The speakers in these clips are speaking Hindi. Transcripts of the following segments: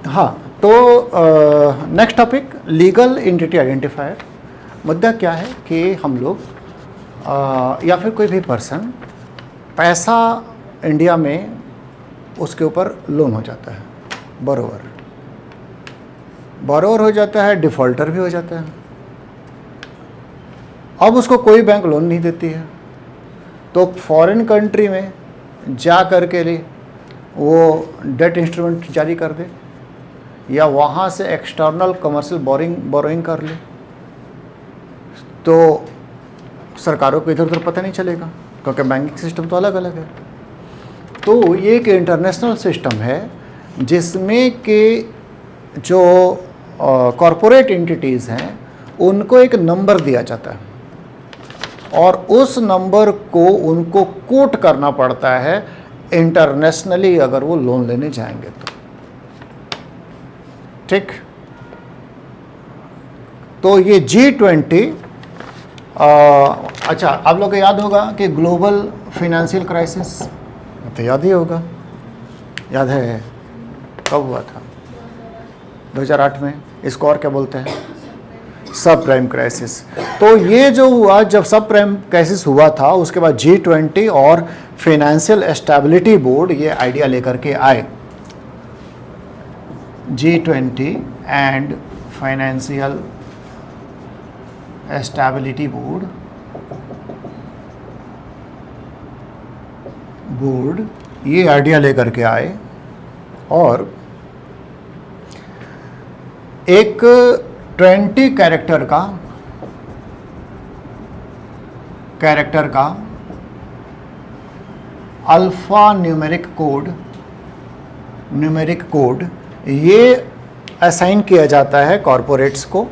हाँ, तो next topic legal entity identifier. मुद्दा क्या है कि हम लोग या फिर कोई भी पर्सन पैसा इंडिया में उसके ऊपर लोन हो जाता है, बोरोवर हो जाता है, डिफ़ॉल्टर भी हो जाता है। अब उसको कोई बैंक लोन नहीं देती है, तो फॉरेन कंट्री में जा कर के लिए वो डेट इंस्ट्रूमेंट जारी कर दे या वहाँ से एक्सटर्नल कमर्शियल बोरोइंग कर ले, तो सरकारों को इधर उधर पता नहीं चलेगा क्योंकि बैंकिंग सिस्टम तो अलग अलग है। तो ये एक इंटरनेशनल सिस्टम है जिसमें कि जो कॉरपोरेट एंटिटीज़ हैं उनको एक नंबर दिया जाता है और उस नंबर को उनको कोट करना पड़ता है इंटरनेशनली अगर वो लोन लेने जाएंगे तो। ठीक, तो ये G20 अच्छा, आप लोग को याद होगा कि ग्लोबल फाइनेंशियल क्राइसिस, तो याद ही होगा, याद है कब हुआ था? 2008 में। इसको और क्या बोलते हैं? सब प्राइम क्राइसिस। तो ये जो हुआ, जब सब प्राइम क्राइसिस हुआ था उसके बाद G20 और फाइनेंशियल स्टेबिलिटी बोर्ड ये आइडिया लेकर के आए, G20 and financial stability board ये आइडिया लेकर के आए और एक 20 कैरेक्टर का अल्फा न्यूमेरिक कोड ये असाइन किया जाता है कॉरपोरेट्स को।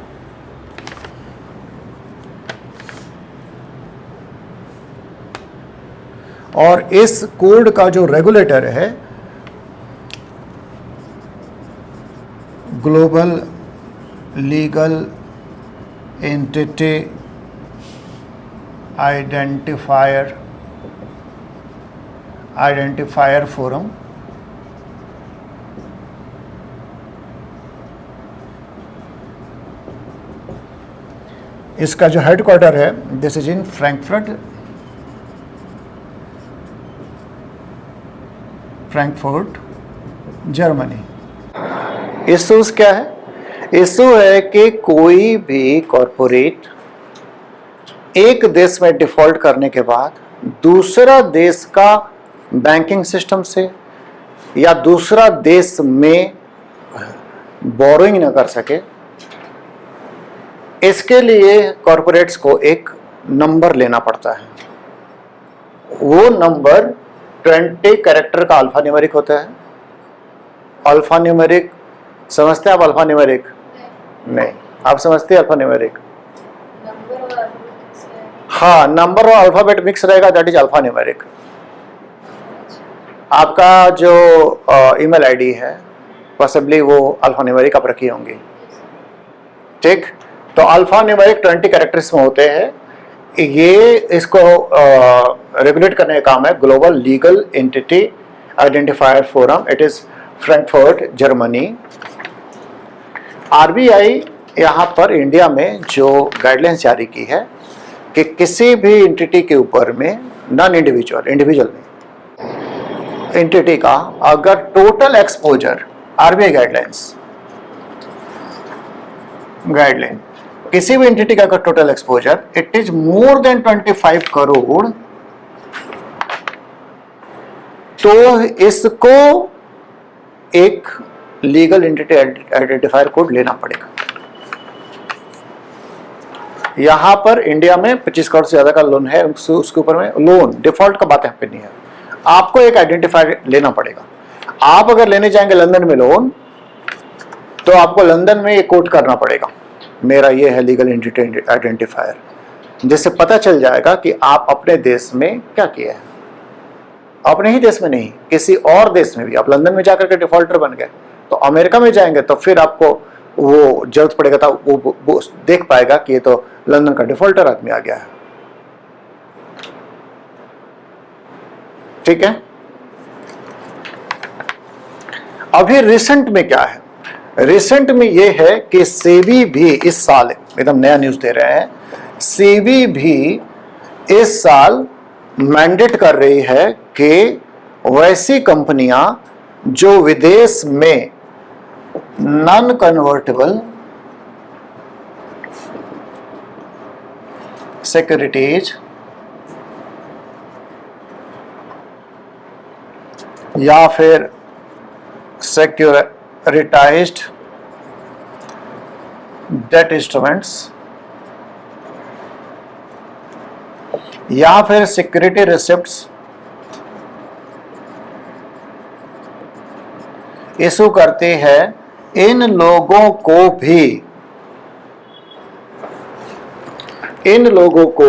और इस कोड का जो रेगुलेटर है global legal entity identifier forum, इसका जो हेडक्वार्टर है this is in Frankfurt Germany. Issues क्या है? इशू है कि कोई भी कॉरपोरेट एक देश में डिफॉल्ट करने के बाद दूसरा देश का बैंकिंग सिस्टम से या दूसरा देश में बोरोइंग न कर सके, इसके लिए कॉरपोरेट्स को एक नंबर लेना पड़ता है। वो नंबर 20 कैरेक्टर का अल्फा न्यूमेरिक होता है। अल्फा न्यूमेरिक समझते हैं आप? अल्फा न्यूमेरिक नहीं, आप समझते हैं अल्फा न्यूमेरिक? हाँ, नंबर और अल्फाबेट मिक्स रहेगा, दैट इज अल्फा न्यूमेरिक। आपका जो ईमेल आईडी है पॉसिबली वो अल्फा न्यूमेरिक आप रखी होंगी। ठीक, तो अल्फा न्यूमेरिक 20 कैरेक्टर्स में होते हैं। ये इसको रेगुलेट करने का काम है global legal entity identifier forum, it is Frankfurt Germany. RBI यहाँ पर इंडिया में जो गाइडलाइंस जारी की है कि किसी भी एंटिटी के ऊपर में नॉन इंडिविजुअल नहीं, एंटिटी का अगर टोटल एक्सपोजर, आरबीआई गाइडलाइन किसी भी एंटिटी का अगर total exposure it is more than 25 crore, तो इसको एक लीगल एंटिटी आइडेंटिफायर कोड लेना पड़ेगा। यहां पर इंडिया में 25 करोड़ से ज्यादा का लोन है, उसके ऊपर में लोन डिफॉल्ट का बात यहाँ पे नहीं है, आपको एक आइडेंटिफायर लेना पड़ेगा। आप अगर लेने जाएंगे लंदन में लोन, तो आपको लंदन में ये कोड करना पड़ेगा, मेरा ये है लीगल एंटिटी आइडेंटिफायर, जिससे पता चल जाएगा कि आप अपने देश में क्या किया है। अपने ही देश में नहीं, किसी और देश में भी। आप लंदन में जाकर के डिफॉल्टर बन गए तो अमेरिका में जाएंगे तो फिर आपको वो जरूरत पड़ेगा था, वो देख पाएगा कि ये तो लंदन का डिफॉल्टर आदमी आ गया है। ठीक है, अभी रिसेंट में क्या है, रिसेंट में ये है कि सेबी भी इस साल, एकदम नया न्यूज दे रहे हैं, सेबी भी इस साल मैंडेट कर रही है कि वैसी कंपनियां जो विदेश में नॉन कन्वर्टेबल सिक्योरिटीज या फिर सिक्योरिटाइज्ड डेट इंस्ट्रूमेंट्स या फिर सिक्योरिटी रिसिप्ट्स इशू करते हैं, इन लोगों को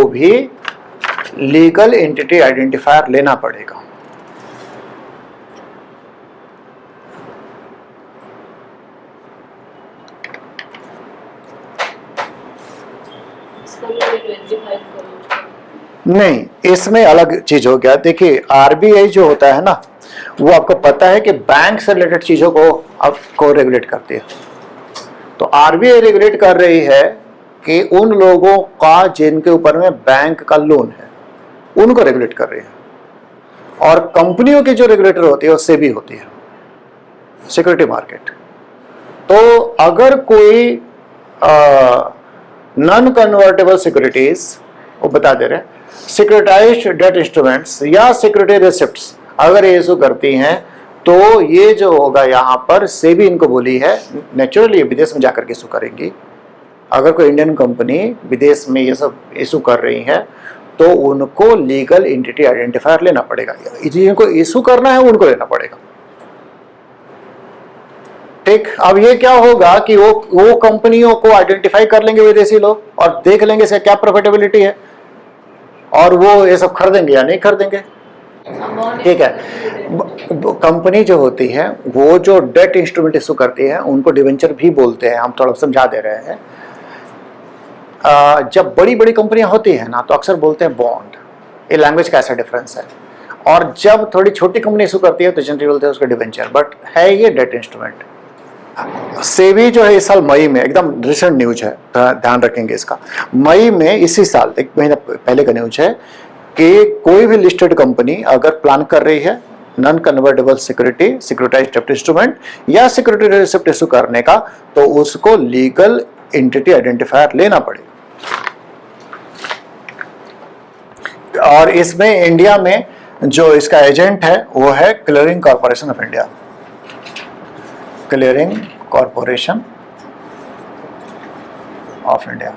भी लीगल एंटिटी आइडेंटिफायर लेना पड़ेगा। नहीं, इसमें अलग चीज हो गया। देखिए आरबीआई जो होता है ना, वो आपको पता है कि बैंक से रिलेटेड चीजों को आपको रेगुलेट करती है। तो आरबीआई रेगुलेट कर रही है कि उन लोगों का जिनके ऊपर में बैंक का लोन है, उनको रेगुलेट कर रही है। और कंपनियों की जो रेगुलेटर होती है वो सेबी होती है, सिक्योरिटी मार्केट। तो अगर कोई नॉन कन्वर्टेबल सिक्योरिटीज, वो बता दे रहे हैं, सिक्योरिटाइज्ड डेट इंस्ट्रूमेंट्स या सिक्योरिटी रिसिप्ट्स अगर ये इशू करती हैं, तो ये जो होगा यहाँ पर सेबी इनको बोली है, नेचुरली विदेश में जाकर के इशू करेंगी। अगर कोई इंडियन कंपनी विदेश में ये सब इशू कर रही है तो उनको लीगल एंटिटी आइडेंटिफायर लेना पड़ेगा। जिनको इशू करना है उनको लेना पड़ेगा। ठीक, अब ये क्या होगा कि वो कंपनियों को आइडेंटिफाई कर लेंगे विदेशी लोग और देख लेंगे इसका क्या प्रॉफिटेबिलिटी है, और वो ये सब खरीदेंगे या नहीं खरीदेंगे। ठीक है, कंपनी जो होती है वो जो डेट इंस्ट्रूमेंट इशू करती है उनको डिवेंचर भी बोलते हैं, हम थोड़ा समझा दे रहे हैं। जब बड़ी बड़ी कंपनियां होती हैं ना तो अक्सर बोलते हैं बॉन्ड, ये लैंग्वेज का ऐसा डिफरेंस है। और जब थोड़ी छोटी कंपनी इशू करती है तो जनरली बोलते हैं उसका डिवेंचर, बट है ये डेट इंस्ट्रूमेंट। सेबी जो है इस साल मई में, एकदम रिसेंट न्यूज है, ध्यान रखेंगे इसका, मई में इसी साल, एक महीना पहले का न्यूज है कि कोई भी लिस्टेड कंपनी अगर प्लान कर रही है non convertible security, सिक्योरिटाइज्ड debt instrument या सिक्योरिटी रिसिप्ट इशू करने का, तो उसको लीगल एंटिटी आइडेंटिफायर लेना पड़ेगा। और इसमें इंडिया में जो इसका एजेंट है वो है clearing corporation of India, clearing corporation of India.